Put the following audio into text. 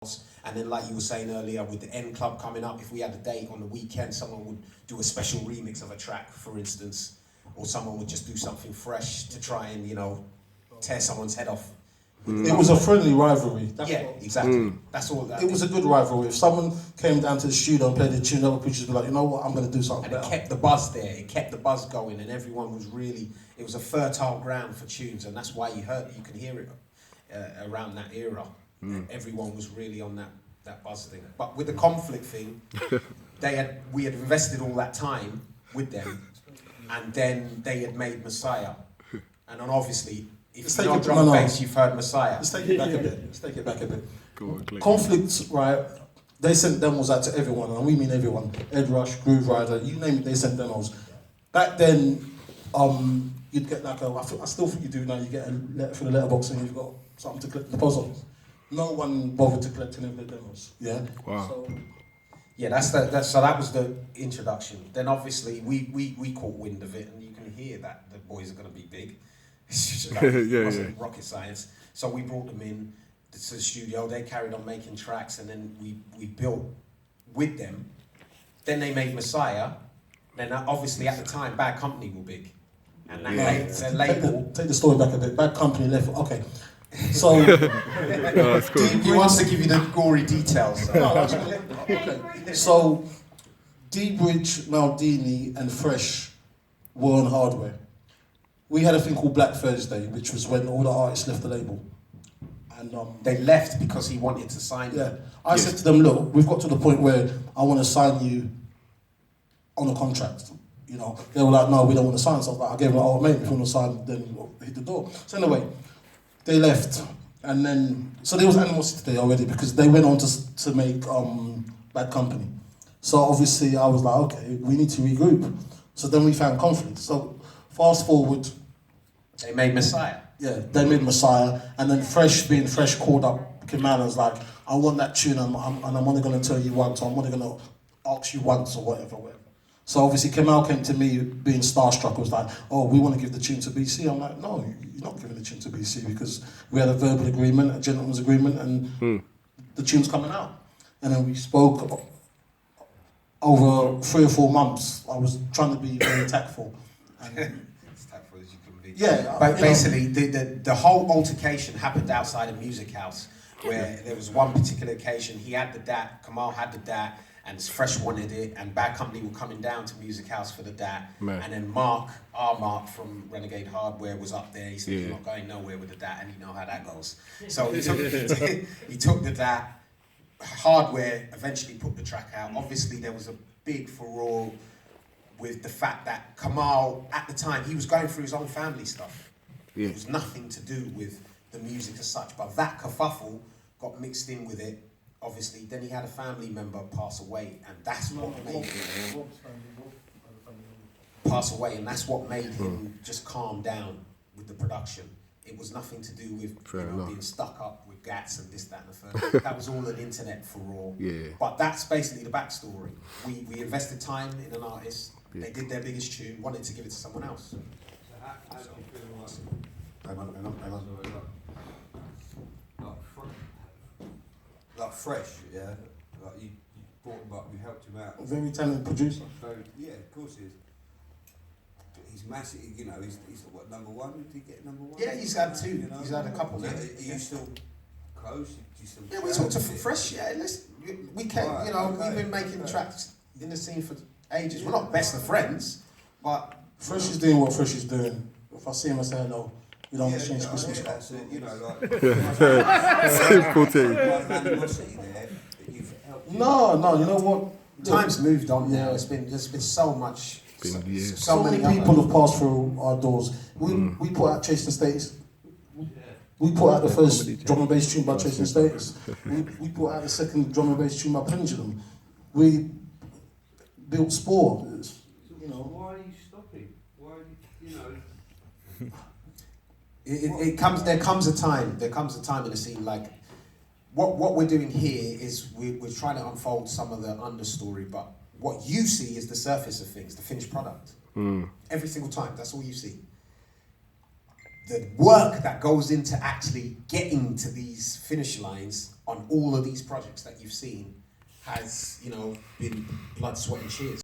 And then, like you were saying earlier, with the N Club coming up, if we had a date on the weekend, someone would do a special remix of a track, for instance, or someone would just do something fresh to try and, you know, tear someone's head off. It was a friendly rivalry. Exactly. That's all. It was a good rivalry. If someone came down to the studio and played the tune, other producers would be like, you know what, I'm going to do something and better. it kept the buzz there. It kept the buzz going, and everyone was really. It was a fertile ground for tunes, and that's why you can hear it around that era. Everyone was really on that buzz thing. But with the conflict thing, we had invested all that time with them, and then they had made Messiah, and then obviously. If you're not drum and bass, you've heard Messiah. Let's take it back a bit. Go on, Conflict, right? They sent demos out to everyone, and we mean everyone. Ed Rush, Groove Rider, you name it, they sent demos. Back then, you'd get like I still think you do now, you get a letter for the letterbox and you've got something to collect the post office. No one bothered to collect any of the demos, yeah? Wow. So, yeah, so that was the introduction. Then obviously we caught wind of it, and you can hear that the boys are going to be big. It wasn't rocket science. So we brought them in to the studio. They carried on making tracks, and then we built with them. Then they made Messiah. Then obviously at the time, Bad Company were big, and that label. Take the story back a bit. Bad Company left. Okay, so he wants to give you the gory details. So. No, that's good. Okay, so D-Bridge, Maldini, and Fresh were on Hardware. We had a thing called Black Thursday, which was when all the artists left the label. And they left because he wanted to sign them. I said to them, look, we've got to the point where I want to sign you on a contract. You know, they were like, no, we don't want to sign. So I gave them, oh, mate, if you want to sign, then hit the door. So anyway, they left. And then, so there was animosity there already because they went on to make Bad Company. So obviously I was like, okay, we need to regroup. So then we found conflict. So fast forward, they made Messiah. Yeah, they made Messiah, and then Fresh, being Fresh, called up Kemal and was like, I want that tune, and I'm only going to tell you once, or I'm only going to ask you once, or whatever. So obviously Kemal came to me, being starstruck, was like, oh, we want to give the tune to BC. I'm like, no, you're not giving the tune to BC, because we had a verbal agreement, a gentleman's agreement, and the tune's coming out. And then we spoke over 3 or 4 months. I was trying to be very tactful. And, yeah, but basically, the whole altercation happened outside a music house, where there was one particular occasion. He had the DAT, Kamal had the DAT, and Fresh wanted it, and Bad Company were coming down to music house for the DAT. And then Mark from Renegade Hardware was up there. He said, "You're not going nowhere with the DAT," and you know how that goes. So he took the DAT. Hardware eventually put the track out. Obviously, there was a big furore with the fact that Kamal, at the time, he was going through his own family stuff. It was nothing to do with the music as such, but that kerfuffle got mixed in with it, obviously. Then he had a family member pass away, and that's what made him pass away, and that's what made him just calm down with the production. It was nothing to do with being stuck up with GATs and this, that, and the third. That was all an internet furore. But that's basically the backstory. We invested time in an artist. They did their biggest tune, wanted to give it to someone else. So how do you feel hang on. Like Fresh, yeah? Like you brought him up, you helped him out. A very talented producer. Yeah, of course he is. He's massive, you know, he's what, number one? Did he get number one? Yeah, he's had 2, you know? He's had a couple now. Are you still close? Do you still we talked to Fresh, we came, you know, we've been making tracks in the scene for ages. We're not best of friends, but Fresh is doing what Fresh is doing. If I see him, I say hello. We don't exchange Christmas cards. You know, like simple thing. No, you know what? Time's moved on now. There's been so much. So many people have passed through our doors. We put out Chasing Status. We put out the first drum and bass tune by Chasing Status. We put out the second drum and bass tune by Pendulum. We built Spore. You know. Why are you stopping? Why, you know? There comes a time in the scene, like what we're doing here is we're trying to unfold some of the understory, but what you see is the surface of things, the finished product. Every single time, that's all you see. The work that goes into actually getting to these finish lines on all of these projects that you've seen has, you know, been blood, sweat and tears.